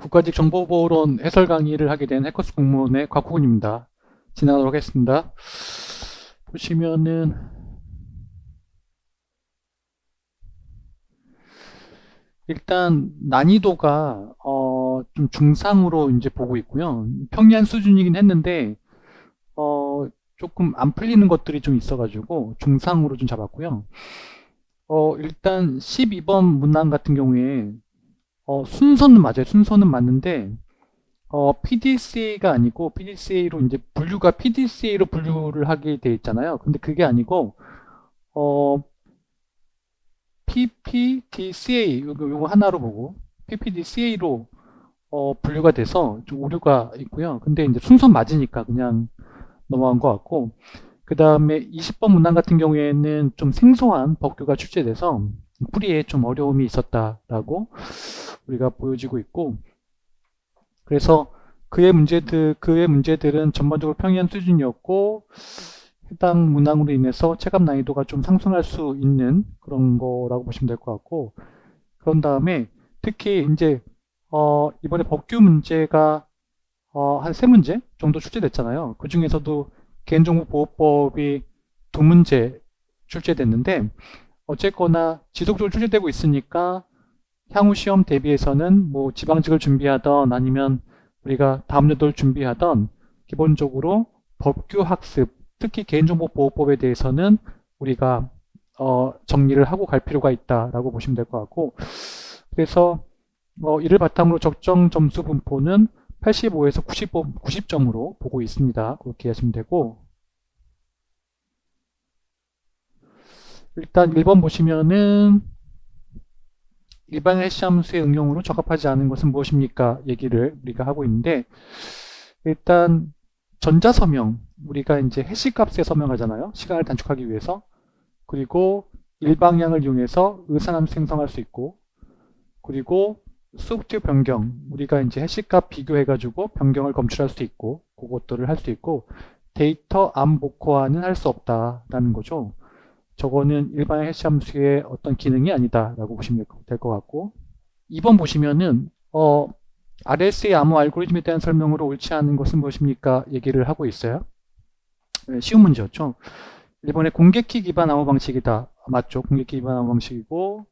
국가직 정보보호론 해설 강의를 하게 된 해커스 공무원의 곽국훈입니다. 진행하도록 하겠습니다. 보시면은 일단 난이도가 좀 중상으로 이제 보고 있고요. 평이한 수준이긴 했는데 조금 안 풀리는 것들이 좀 있어가지고 중상으로 좀 잡았고요. 일단 12번 문항 같은 경우에 순서는 맞아요. 순서는 맞는데 PDCA가 아니고 PDCA로 이제 분류가 PDCA로 분류를 하게 돼 있잖아요. 근데 그게 아니고 어, PPDCA 요거 하나로 보고 PPDCA로 분류가 돼서 좀 오류가 있고요. 근데 이제 순서 맞으니까 그냥 넘어간 것 같고, 그 다음에 20번 문항 같은 경우에는 좀 생소한 법규가 출제돼서 풀이에 좀 어려움이 있었다라고 우리가 보여지고 있고, 그래서 그의 문제들은 전반적으로 평이한 수준이었고, 해당 문항으로 인해서 체감 난이도가 좀 상승할 수 있는 그런 거라고 보시면 될 것 같고, 그런 다음에 특히 이제 이번에 법규 문제가 한 세 문제 정도 출제됐잖아요. 그 중에서도 개인정보보호법이 두 문제 출제됐는데, 어쨌거나 지속적으로 출제되고 있으니까 향후 시험 대비해서는 뭐 지방직을 준비하던 아니면 우리가 다음 연도를 준비하던 기본적으로 법규 학습, 특히 개인정보보호법에 대해서는 우리가 정리를 하고 갈 필요가 있다라고 보시면 될 것 같고, 그래서 이를 바탕으로 적정 점수 분포는 85에서 90점으로 보고 있습니다. 그렇게 하시면 되고, 일단 1번 보시면은 일반 해시함수의 응용으로 적합하지 않은 것은 무엇입니까? 얘기를 우리가 하고 있는데, 일단 전자서명, 우리가 이제 해시값에 서명하잖아요. 시간을 단축하기 위해서. 그리고 일방향을 이용해서 의상함수 생성할 수 있고, 그리고 소프트 변경, 우리가 이제 해시값 비교해가지고 변경을 검출할 수 있고, 그것들을 할 수 있고, 데이터 암복호화는 할 수 없다라는 거죠. 저거는 일반 해시함수의 어떤 기능이 아니다라고 보시면 될 것 같고, 2번 보시면은 RS의 암호 알고리즘에 대한 설명으로 옳지 않은 것은 무엇입니까? 얘기를 하고 있어요. 네, 쉬운 문제였죠. 일본의 공개키 기반 암호 방식이다. 맞죠? 공개키 기반 암호 방식이고,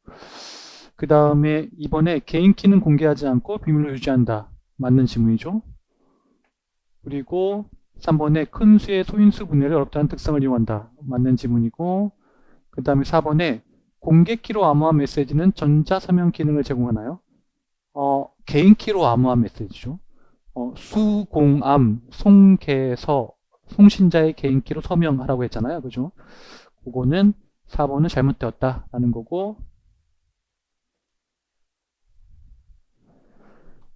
그 다음에 이번에 개인 키는 공개하지 않고 비밀로 유지한다. 맞는 지문이죠. 그리고 3번에 큰 수의 소인수 분해를 어렵다는 특성을 이용한다. 맞는 지문이고, 그 다음에 4번에 공개키로 암호화 메시지는 전자서명 기능을 제공하나요? 개인키로 암호화 메시지죠. 수공암, 송개서, 송신자의 개인키로 서명하라고 했잖아요. 그죠? 그거는 4번은 잘못되었다라는 거고,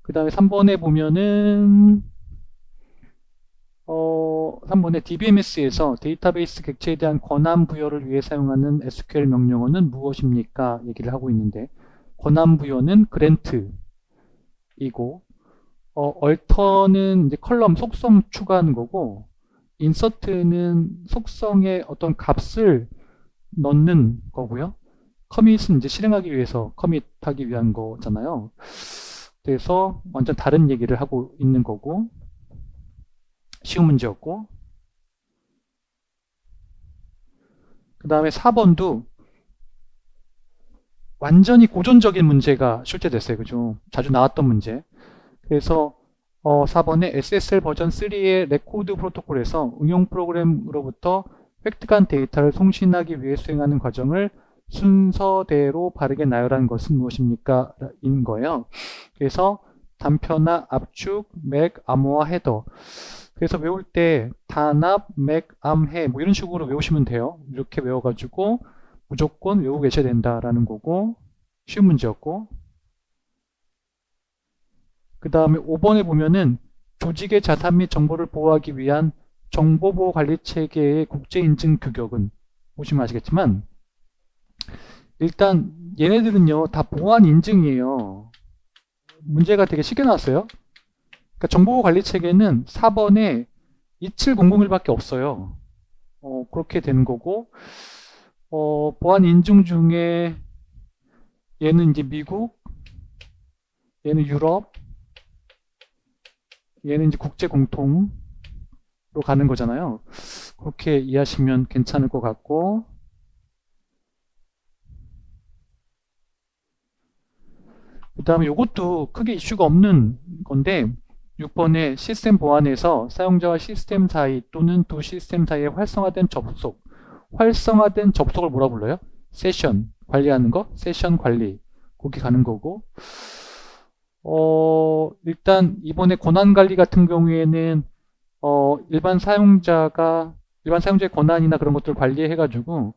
그 다음에 3번에 보면은 3번에 DBMS에서 데이터베이스 객체에 대한 권한 부여를 위해 사용하는 SQL 명령어는 무엇입니까? 얘기를 하고 있는데, 권한 부여는 grant이고, 얼터는 이제 컬럼 속성 추가하는 거고, 인서트는 속성의 어떤 값을 넣는 거고요. 커밋은 이제 실행하기 위해서 커밋하기 위한 거잖아요. 그래서 완전 다른 얘기를 하고 있는 거고, 쉬운 문제였고, 그 다음에 4번도 완전히 고전적인 문제가 출제됐어요. 그죠? 자주 나왔던 문제. 그래서 4번에 SSL 버전 3의 레코드 프로토콜에서 응용 프로그램으로부터 획득한 데이터를 송신하기 위해 수행하는 과정을 순서대로 바르게 나열한 것은 무엇입니까? 인 거예요. 그래서 단편화, 압축, 맥, 암호화, 헤더. 그래서 외울 때 단압, 맥, 암, 해 뭐 이런 식으로 외우시면 돼요. 이렇게 외워가지고 무조건 외우고 계셔야 된다라는 거고, 쉬운 문제였고, 그 다음에 5번에 보면은 조직의 자산 및 정보를 보호하기 위한 정보보호관리체계의 국제인증 규격은, 보시면 아시겠지만 일단 얘네들은요 다 보안 인증이에요. 문제가 되게 쉽게 나왔어요. 그러니까 정보보호관리체계는 4번에 27001밖에 없어요. 그렇게 되는 거고, 보안 인증 중에 얘는 이제 미국, 얘는 유럽, 얘는 이제 국제 공통으로 가는 거잖아요. 그렇게 이해하시면 괜찮을 것 같고, 그 다음에 이것도 크게 이슈가 없는 건데 6번에 시스템 보안에서 사용자와 시스템 사이 또는 두 시스템 사이에 활성화된 접속, 활성화된 접속을 뭐라 불러요? 세션, 관리하는 거? 세션 관리. 거기 가는 거고, 일단 이번에 권한 관리 같은 경우에는 일반 사용자의 권한이나 그런 것들을 관리해 가지고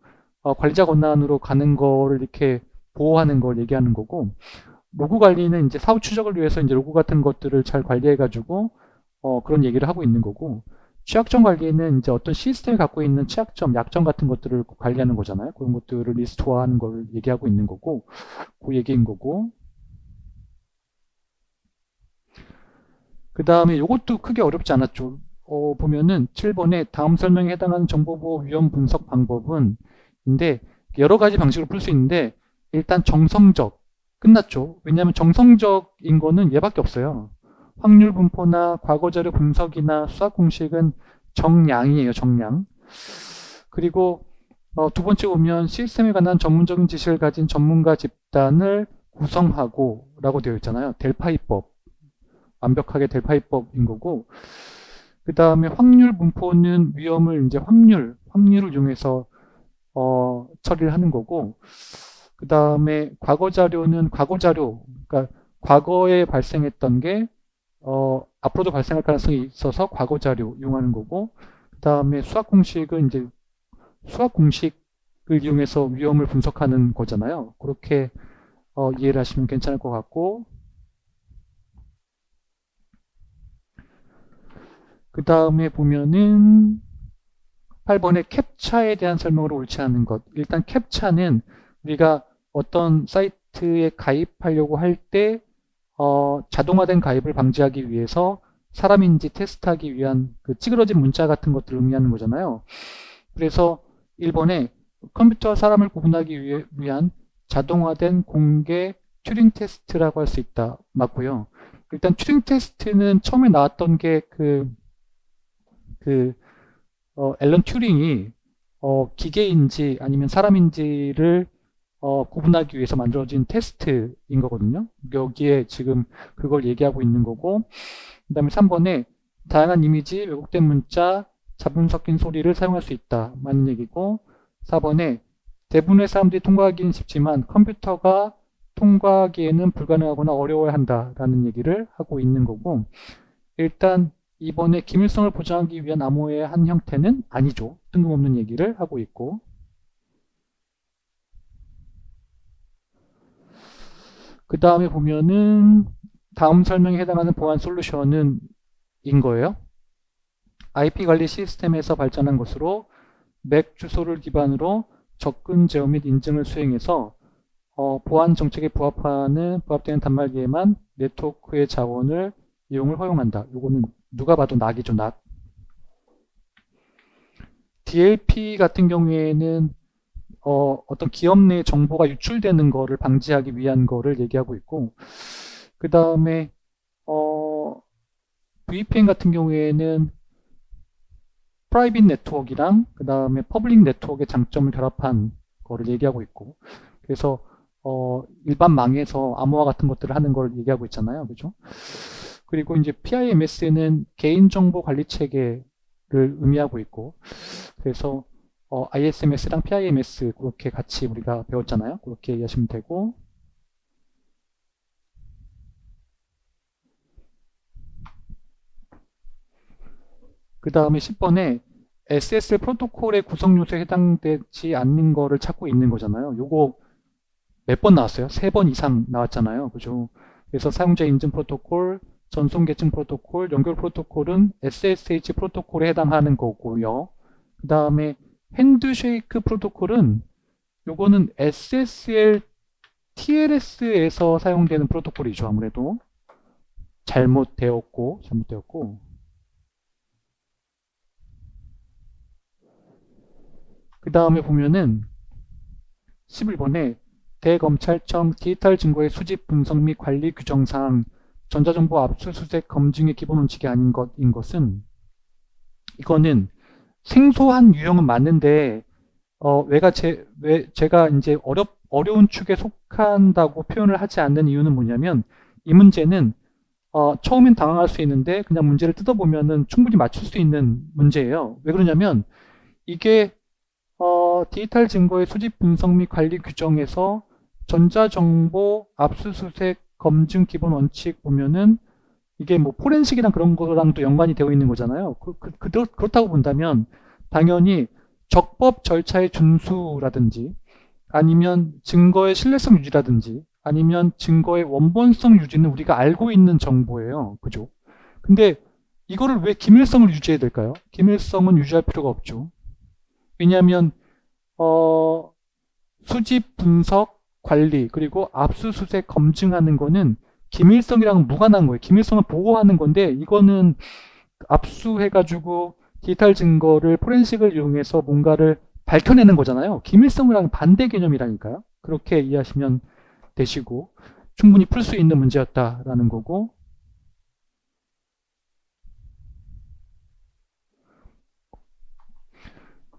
관리자 권한으로 가는 거를 이렇게 보호하는 걸 얘기하는 거고, 로그 관리는 이제 사후 추적을 위해서 이제 로그 같은 것들을 잘 관리해가지고 그런 얘기를 하고 있는 거고, 취약점 관리는 이제 어떤 시스템이 갖고 있는 취약점, 약점 같은 것들을 관리하는 거잖아요. 그런 것들을 리스트화하는 걸 얘기하고 있는 거고, 그 얘기인 거고. 그 다음에 이것도 크게 어렵지 않았죠. 보면은 7번에 다음 설명에 해당하는 정보보호 위험 분석 방법은 인데 여러 가지 방식으로 풀 수 있는데 일단 정성적 끝났죠. 왜냐하면 정성적인 거는 얘밖에 없어요. 확률 분포나 과거 자료 분석이나 수학 공식은 정량이에요. 정량. 그리고 두 번째 보면 시스템에 관한 전문적인 지식을 가진 전문가 집단을 구성하고 라고 되어 있잖아요. 델파이법. 완벽하게 델파이법인 거고, 그 다음에 확률 분포는 위험을 이제 확률을 이용해서 처리를 하는 거고, 그 다음에 과거 자료는 과거 자료, 그러니까 과거에 발생했던 게 앞으로도 발생할 가능성이 있어서 과거 자료 이용하는 거고, 그 다음에 수학 공식은 이제 수학 공식을 이용해서 위험을 분석하는 거잖아요. 그렇게 이해를 하시면 괜찮을 것 같고, 그 다음에 보면은 8번에 캡차에 대한 설명으로 옳지 않은 것. 일단 캡차는 우리가 어떤 사이트에 가입하려고 할 때 자동화된 가입을 방지하기 위해서 사람인지 테스트하기 위한 그 찌그러진 문자 같은 것들을 의미하는 거잖아요. 그래서 1번에 컴퓨터와 사람을 구분하기 위한 자동화된 공개 튜링 테스트라고 할 수 있다. 맞고요. 일단 튜링 테스트는 처음에 나왔던 게 앨런 튜링이 기계인지 아니면 사람인지를 구분하기 위해서 만들어진 테스트인 거거든요. 여기에 지금 그걸 얘기하고 있는 거고, 그 다음에 3번에 다양한 이미지, 왜곡된 문자, 잡음 섞인 소리를 사용할 수 있다. 맞는 얘기고, 4번에 대부분의 사람들이 통과하기는 쉽지만 컴퓨터가 통과하기에는 불가능하거나 어려워야 한다라는 얘기를 하고 있는 거고, 일단 이번에 기밀성을 보장하기 위한 암호의 한 형태는 아니죠. 뜬금없는 얘기를 하고 있고, 그 다음에 보면은 다음 설명에 해당하는 보안 솔루션은 인 거예요. IP 관리 시스템에서 발전한 것으로 맥 주소를 기반으로 접근 제어 및 인증을 수행해서 보안 정책에 부합되는 단말기에만 네트워크의 자원을 이용을 허용한다. 요거는 누가 봐도 낙이죠, 낙. DLP 같은 경우에는 어떤 기업 내 정보가 유출되는 거를 방지하기 위한 거를 얘기하고 있고, 그 다음에 VPN 같은 경우에는 프라이빗 네트워크랑 그 다음에 퍼블릭 네트워크의 장점을 결합한 거를 얘기하고 있고, 그래서 일반 망에서 암호화 같은 것들을 하는 걸 얘기하고 있잖아요. 그죠? 그리고 이제 PIMS는 개인정보 관리 체계를 의미하고 있고, 그래서 ISMS랑 PIMS 그렇게 같이 우리가 배웠잖아요. 그렇게 이해하시면 되고, 그 다음에 10번에 SSL 프로토콜의 구성 요소에 해당되지 않는 거를 찾고 있는 거잖아요. 요거 몇 번 나왔어요? 3번 이상 나왔잖아요. 그죠? 그래서 사용자 인증 프로토콜, 전송 계층 프로토콜, 연결 프로토콜은 SSH 프로토콜에 해당하는 거고요. 그 다음에 핸드쉐이크 프로토콜은 요거는 SSL TLS에서 사용되는 프로토콜이죠. 아무래도 잘못되었고 그 다음에 보면은 11번에 대검찰청 디지털 증거의 수집 분석 및 관리 규정상 전자정보 압수수색 검증의 기본 원칙이 아닌 것인 것은, 이거는 생소한 유형은 맞는데 왜 제가 이제 어려운 축에 속한다고 표현을 하지 않는 이유는 뭐냐면, 이 문제는 처음엔 당황할 수 있는데 그냥 문제를 뜯어보면은 충분히 맞출 수 있는 문제예요. 왜 그러냐면, 이게 디지털 증거의 수집 분석 및 관리 규정에서 전자정보 압수수색 검증 기본 원칙 보면은, 이게 뭐 포렌식이랑 그런 거랑도 연관이 되어 있는 거잖아요. 그렇다고 본다면 당연히 적법 절차의 준수라든지, 아니면 증거의 신뢰성 유지라든지, 아니면 증거의 원본성 유지는 우리가 알고 있는 정보예요. 그죠? 근데 이거를 왜 기밀성을 유지해야 될까요? 기밀성은 유지할 필요가 없죠. 왜냐하면 수집, 분석, 관리, 그리고 압수수색, 검증하는 거는 기밀성이랑 무관한 거예요. 기밀성을 보호하는 건데, 이거는 압수해가지고 디지털 증거를 포렌식을 이용해서 뭔가를 밝혀내는 거잖아요. 기밀성이랑 반대 개념이라니까요. 그렇게 이해하시면 되시고, 충분히 풀 수 있는 문제였다라는 거고,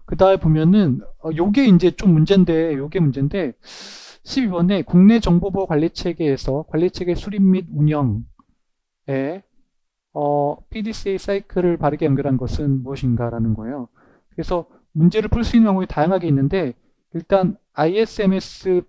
그 다음에 보면은 요게 이제 좀 문제인데, 12번에 국내 정보보호 관리 체계에서 관리 체계 수립 및 운영에 PDCA 사이클을 바르게 연결한 것은 무엇인가라는 거예요. 그래서 문제를 풀 수 있는 방법이 다양하게 있는데, 일단 ISMS-P에서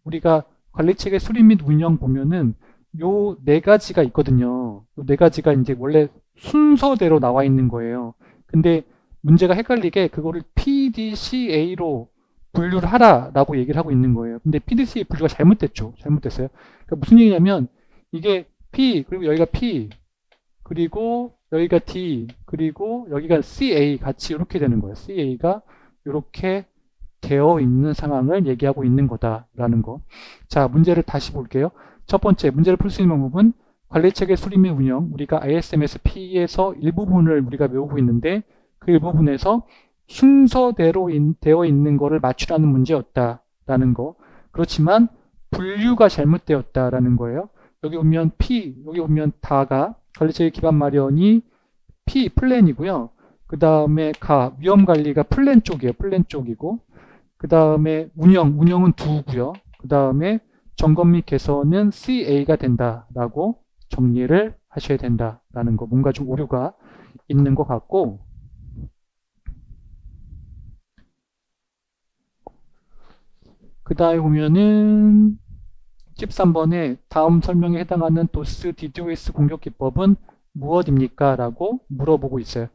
우리가 관리 체계 수립 및 운영 보면은 요 네 가지가 있거든요. 요 네 가지가 이제 원래 순서대로 나와 있는 거예요. 근데 문제가 헷갈리게 그거를 PDCA로 분류를 하라라고 얘기를 하고 있는 거예요. 근데 PDCA 분류가 잘못됐죠. 잘못됐어요. 그러니까 무슨 얘기냐면, 이게 P, 그리고 여기가 P, 그리고 여기가 D, 그리고 여기가 CA 같이 이렇게 되는 거예요. CA가 이렇게 되어 있는 상황을 얘기하고 있는 거다라는 거. 자, 문제를 다시 볼게요. 첫 번째, 문제를 풀 수 있는 방법은 관리체계 수립 및 운영, 우리가 ISMS-P에서 일부분을 우리가 외우고 있는데, 그 일부분에서 순서대로 되어 있는 거를 맞추라는 문제였다라는 거. 그렇지만 분류가 잘못되었다라는 거예요. 여기 보면 P, 여기 보면 다가 관리체계 기반 마련이 P 플랜이고요. 그 다음에 위험 관리가 플랜 쪽이에요. 플랜 쪽이고, 그 다음에 운영은 두고요. 그 다음에 점검 및 개선은 CA가 된다라고 정리를 하셔야 된다라는 거. 뭔가 좀 오류가 있는 것 같고, 그 다음에 보면은 13번에 다음 설명에 해당하는 도스 DDoS 공격 기법은 무엇입니까? 라고 물어보고 있어요.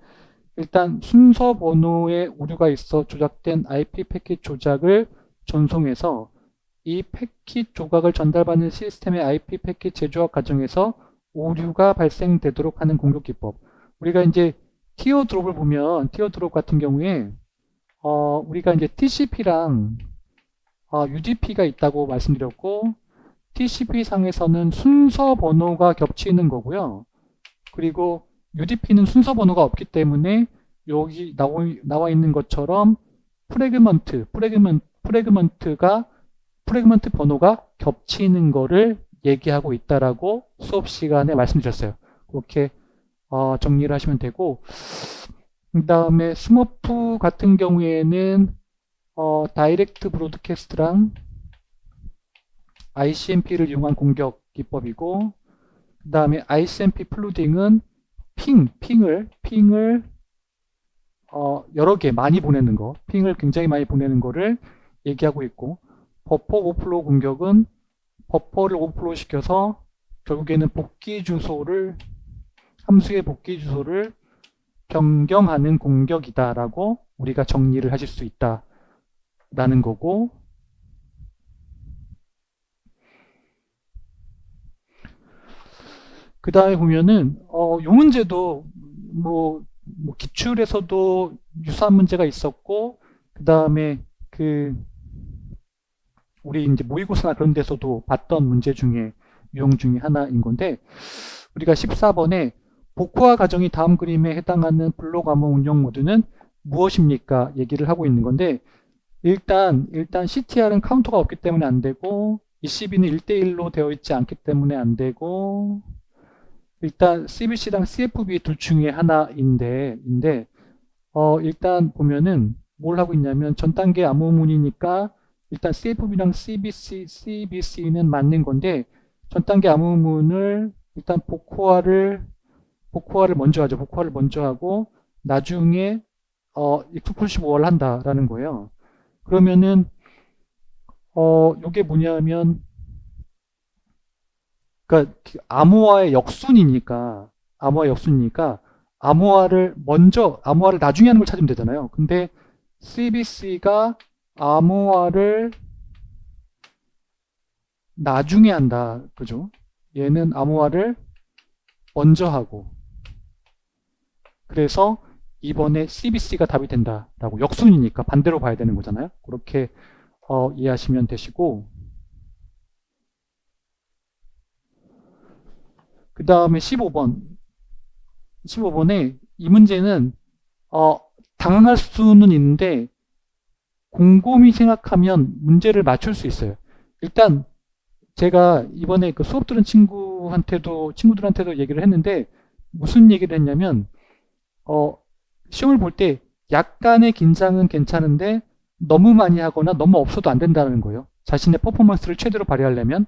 일단 순서 번호에 오류가 있어 조작된 IP 패킷 조작을 전송해서 이 패킷 조각을 전달받는 시스템의 IP 패킷 재조합 과정에서 오류가 발생되도록 하는 공격 기법. 우리가 이제 티어드롭을 보면, 티어드롭 같은 경우에 우리가 이제 TCP랑 UDP가 있다고 말씀드렸고, TCP 상에서는 순서 번호가 겹치는 거고요. 그리고 UDP는 순서 번호가 없기 때문에 여기 나와 있는 것처럼 프래그먼트 번호가 겹치는 거를 얘기하고 있다라고 수업 시간에 말씀드렸어요. 그렇게 정리를 하시면 되고, 그 다음에 스머프 같은 경우에는 다이렉트 브로드캐스트랑 ICMP를 이용한 공격 기법이고, 그 다음에 ICMP 플루딩은 핑을 여러 개 많이 보내는 거, 핑을 굉장히 많이 보내는 거를 얘기하고 있고, 버퍼 오버플로우 공격은 버퍼를 오버플로우 시켜서 결국에는 함수의 복귀 주소를 변경하는 공격이다라고 우리가 정리를 하실 수 있다라는 거고, 그 다음에 보면은 요 문제도 뭐 기출에서도 유사한 문제가 있었고, 그 다음에 우리 이제 모의고사나 그런 데서도 봤던 문제 중에 유형 중에 하나인 건데, 우리가 14번에 복호화 과정이 다음 그림에 해당하는 블록 암호 운영 모드는 무엇입니까? 얘기를 하고 있는 건데, 일단 CTR은 카운터가 없기 때문에 안 되고, ECB는 1대1로 되어 있지 않기 때문에 안 되고, 일단 CBC랑 CFB 둘 중에 하나인데, 일단 보면은 뭘 하고 있냐면 전 단계 암호문이니까 일단 CFB랑 CBC는 맞는 건데, 전 단계 암호문을 일단 복호화를 먼저 하죠. 복호화를 먼저 하고 나중에 익스클루시브를 한다라는 거예요. 그러면은 요게 뭐냐면, 그러니까 암호화의 역순이니까 암호화를 나중에 하는 걸 찾으면 되잖아요. 근데 CBC가 암호화를 나중에 한다. 그죠? 얘는 암호화를 먼저 하고. 그래서 이번에 CBC가 답이 된다라고. 역순이니까 반대로 봐야 되는 거잖아요. 그렇게 이해하시면 되시고, 그 다음에 15번에 이 문제는 어, 당황할 수는 있는데 곰곰이 생각하면 문제를 맞출 수 있어요. 일단 제가 이번에 그 수업 들은 친구들한테도 얘기를 했는데, 무슨 얘기를 했냐면 어, 시험을 볼 때 약간의 긴장은 괜찮은데 너무 많이 하거나 너무 없어도 안 된다는 거예요. 자신의 퍼포먼스를 최대로 발휘하려면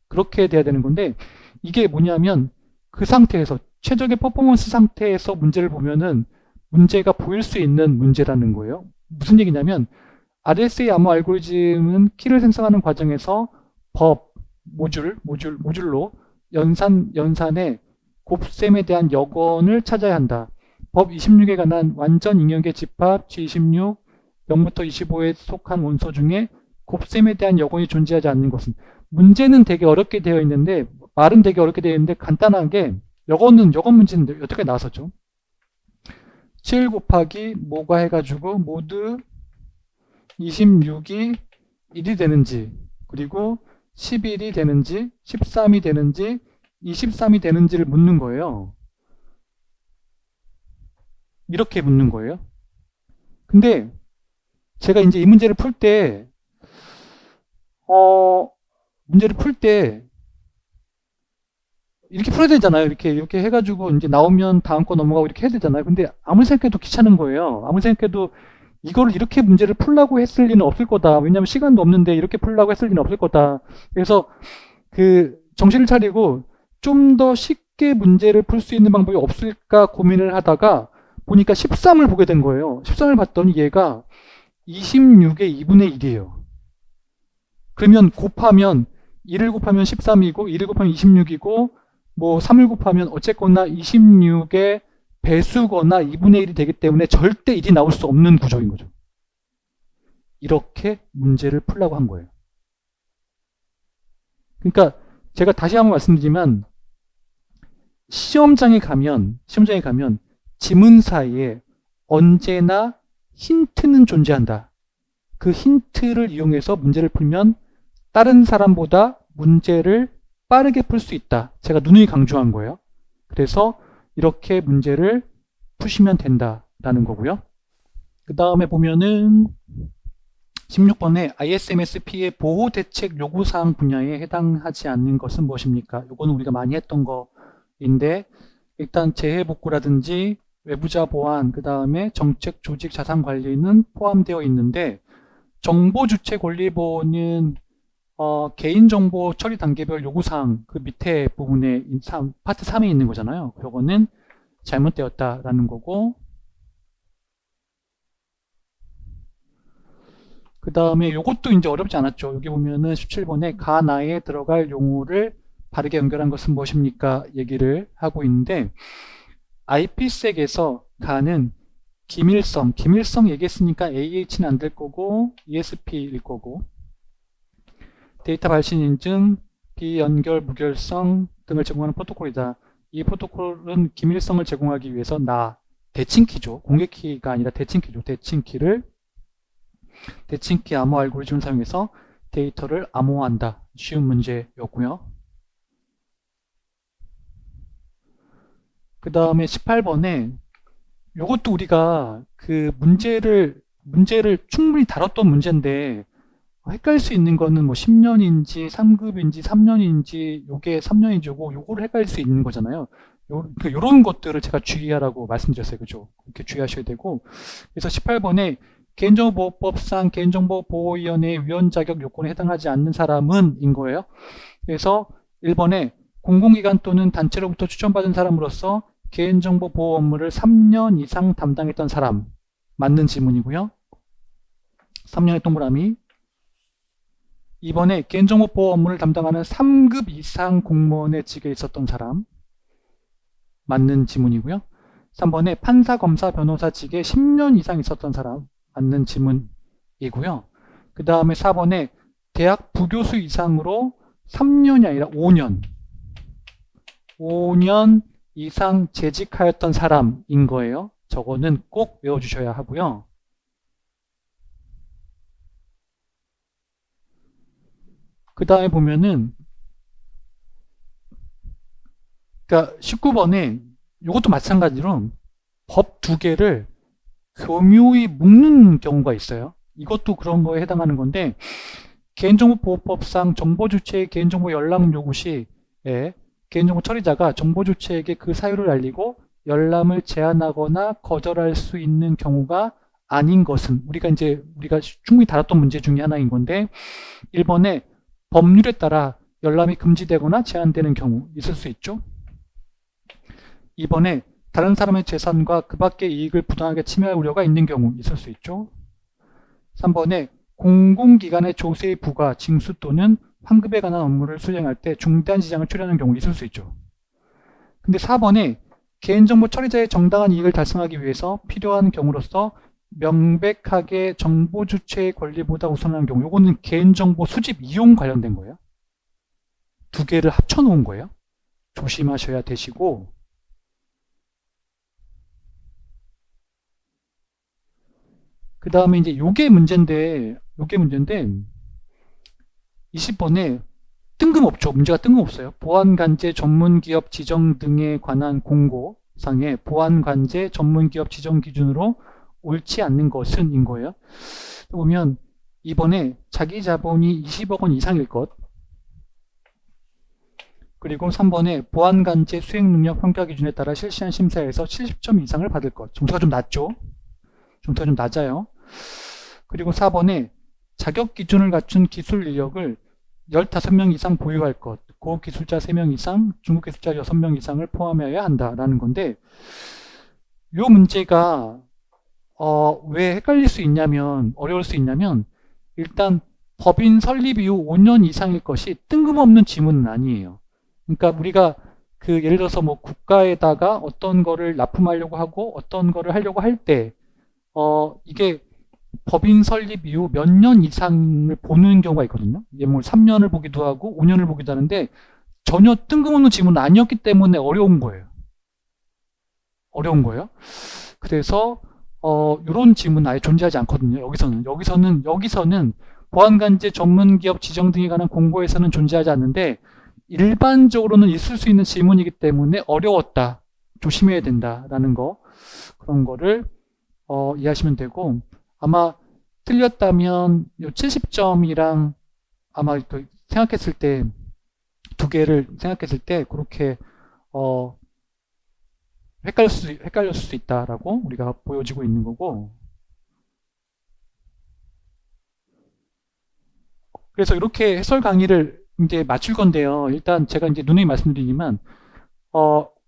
그렇게 돼야 되는 건데, 이게 뭐냐면 그 상태에서 최적의 퍼포먼스 상태에서 문제를 보면은 문제가 보일 수 있는 문제라는 거예요. 무슨 얘기냐면 RSA 암호 알고리즘은 키를 생성하는 과정에서 법, 모듈로 연산의 곱셈에 대한 여건을 찾아야 한다. 법 26에 관한 완전 인형의 집합 G26 0부터 25에 속한 원소 중에 곱셈에 대한 여건이 존재하지 않는 것은, 문제는 되게 어렵게 되어 있는데, 말은 되게 어렵게 되어 있는데 간단하게 여건 문제인데 어떻게 나왔었죠? 7 곱하기 뭐가 해가지고 모두 26이 1이 되는지, 그리고 11이 되는지, 13이 되는지, 23이 되는지를 묻는 거예요. 이렇게 묻는 거예요. 근데 제가 이제 이 문제를 풀 때 이렇게 풀어야 되잖아요. 이렇게 해가지고 이제 나오면 다음 거 넘어가고 이렇게 해야 되잖아요. 근데 아무리 생각해도 귀찮은 거예요. 아무리 생각해도 이걸 이렇게 문제를 풀라고 했을 리는 없을 거다. 왜냐면 시간도 없는데 이렇게 풀라고 했을 리는 없을 거다. 그래서 그 정신을 차리고 좀 더 쉽게 문제를 풀 수 있는 방법이 없을까 고민을 하다가 보니까 13을 보게 된 거예요. 13을 봤더니 얘가 26의 2분의 1이에요. 그러면 1을 곱하면 13이고 1을 곱하면 26이고 뭐 3을 곱하면 어쨌거나 26의 배수거나 2분의 1이 되기 때문에 절대 1이 나올 수 없는 구조인 거죠. 이렇게 문제를 풀라고 한 거예요. 그러니까 제가 다시 한번 말씀드리지만, 시험장에 가면 지문 사이에 언제나 힌트는 존재한다. 그 힌트를 이용해서 문제를 풀면 다른 사람보다 문제를 빠르게 풀 수 있다. 제가 누누이 강조한 거예요. 그래서 이렇게 문제를 푸시면 된다라는 거고요. 그 다음에 보면은 16번에 ISMSP의 보호대책 요구사항 분야에 해당하지 않는 것은 무엇입니까? 이거는 우리가 많이 했던 거인데, 일단 재해복구라든지 외부자 보안, 그 다음에 정책, 조직, 자산 관리는 포함되어 있는데, 정보주체 권리보호는 개인정보 처리 단계별 요구사항 그 밑에 부분에 파트 3에 있는 거잖아요. 요거는 잘못되었다라는 거고, 그 다음에 요것도 이제 어렵지 않았죠. 여기 보면은 17번에 가나에 들어갈 용어를 바르게 연결한 것은 무엇입니까? 얘기를 하고 있는데, IP색에서 가는 기밀성 얘기했으니까 AH는 안 될 거고 ESP일 거고, 데이터 발신 인증, 비연결 무결성 등을 제공하는 프로토콜이다. 이 프로토콜은 기밀성을 제공하기 위해서 대칭키죠. 공개키가 아니라 대칭키죠. 대칭키 암호 알고리즘을 사용해서 데이터를 암호화한다. 쉬운 문제였고요. 그 다음에 18번에 이것도 우리가 그 문제를 충분히 다뤘던 문제인데 헷갈릴 수 있는 거는 뭐 10년인지 3급인지 3년인지 요게 3년이고 요거를 헷갈릴 수 있는 거잖아요. 요런 것들을 제가 주의하라고 말씀드렸어요. 그죠? 그렇게 주의하셔야 되고. 그래서 18번에 개인정보보호법상 개인정보보호위원회 위원 자격 요건에 해당하지 않는 사람은 인 거예요. 그래서 1번에 공공기관 또는 단체로부터 추천받은 사람으로서 개인정보 보호 업무를 3년 이상 담당했던 사람 맞는 지문이고요. 3년의 동그라미. 2번에 개인정보 보호 업무를 담당하는 3급 이상 공무원의 직에 있었던 사람 맞는 지문이고요. 3번에 판사, 검사, 변호사 직에 10년 이상 있었던 사람 맞는 지문이고요. 그 다음에 4번에 대학 부교수 이상으로 3년이 아니라 5년 이상 재직하였던 사람인 거예요. 저거는 꼭 외워주셔야 하고요. 그 다음에 보면은 그러니까 19번에 이것도 마찬가지로 법 두 개를 교묘히 묶는 경우가 있어요. 이것도 그런 거에 해당하는 건데 개인정보보호법상 정보주체의 개인정보 열람 요구 시에 개인정보 처리자가 정보주체에게 그 사유를 알리고 열람을 제한하거나 거절할 수 있는 경우가 아닌 것은 우리가 충분히 다뤘던 문제 중에 하나인 건데 1번에 법률에 따라 열람이 금지되거나 제한되는 경우 있을 수 있죠. 2번에 다른 사람의 재산과 그 밖의 이익을 부당하게 침해할 우려가 있는 경우 있을 수 있죠. 3번에 공공기관의 조세의 부과, 징수 또는 환급에 관한 업무를 수행할 때 중대한 지장을 초래하는 경우 있을 수 있죠. 근데 4번에 개인정보 처리자의 정당한 이익을 달성하기 위해서 필요한 경우로서 명백하게 정보 주체의 권리보다 우선하는 경우, 요거는 개인정보 수집 이용 관련된 거예요. 두 개를 합쳐 놓은 거예요. 조심하셔야 되시고, 그 다음에 이제 요게 문제인데 20번에 뜬금없죠. 문제가 뜬금없어요. 보안관제 전문기업 지정 등에 관한 공고상에 보안관제 전문기업 지정 기준으로 옳지 않는 것은 인 거예요. 보면 이번에 자기 자본이 20억 원 이상일 것, 그리고 3번에 보안관제 수행능력 평가 기준에 따라 실시한 심사에서 70점 이상을 받을 것. 점수가 좀 낮죠. 점수가 좀 낮아요. 그리고 4번에 자격 기준을 갖춘 기술 인력을 15명 이상 보유할 것, 고급 기술자 3명 이상, 중급 기술자 6명 이상을 포함해야 한다라는 건데, 이 문제가 왜 헷갈릴 수 있냐면, 어려울 수 있냐면, 일단 법인 설립 이후 5년 이상일 것이 뜬금없는 지문은 아니에요. 그러니까 우리가 예를 들어서 뭐 국가에다가 어떤 거를 납품하려고 하고 어떤 거를 하려고 할 때 이게 법인 설립 이후 몇 년 이상을 보는 경우가 있거든요. 이게 뭐 3년을 보기도 하고 5년을 보기도 하는데 전혀 뜬금없는 지문은 아니었기 때문에 어려운 거예요. 그래서 이런 지문은 아예 존재하지 않거든요. 여기서는 보안관제 전문기업 지정 등에 관한 공고에서는 존재하지 않는데 일반적으로는 있을 수 있는 지문이기 때문에 어려웠다, 조심해야 된다라는 거, 그런 거를 이해하시면 되고, 아마 틀렸다면 요 70점이랑 아마 생각했을 때 두 개를 생각했을 때 그렇게 헷갈렸을 수 있다라고 우리가 보여지고 있는 거고, 그래서 이렇게 해설 강의를 이제 맞출 건데요. 일단 제가 이제 누누이 말씀드리지만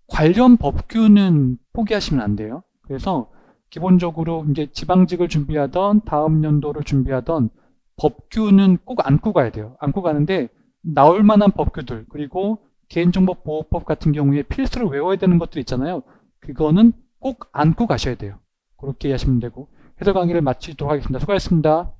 관련 법규는 포기하시면 안 돼요. 그래서 기본적으로 이제 지방직을 준비하던 다음 연도를 준비하던 법규는 꼭 안고 가야 돼요. 안고 가는데 나올 만한 법규들, 그리고 개인정보보호법 같은 경우에 필수로 외워야 되는 것들 있잖아요. 그거는 꼭 안고 가셔야 돼요. 그렇게 하시면 되고, 해설 강의를 마치도록 하겠습니다. 수고하셨습니다.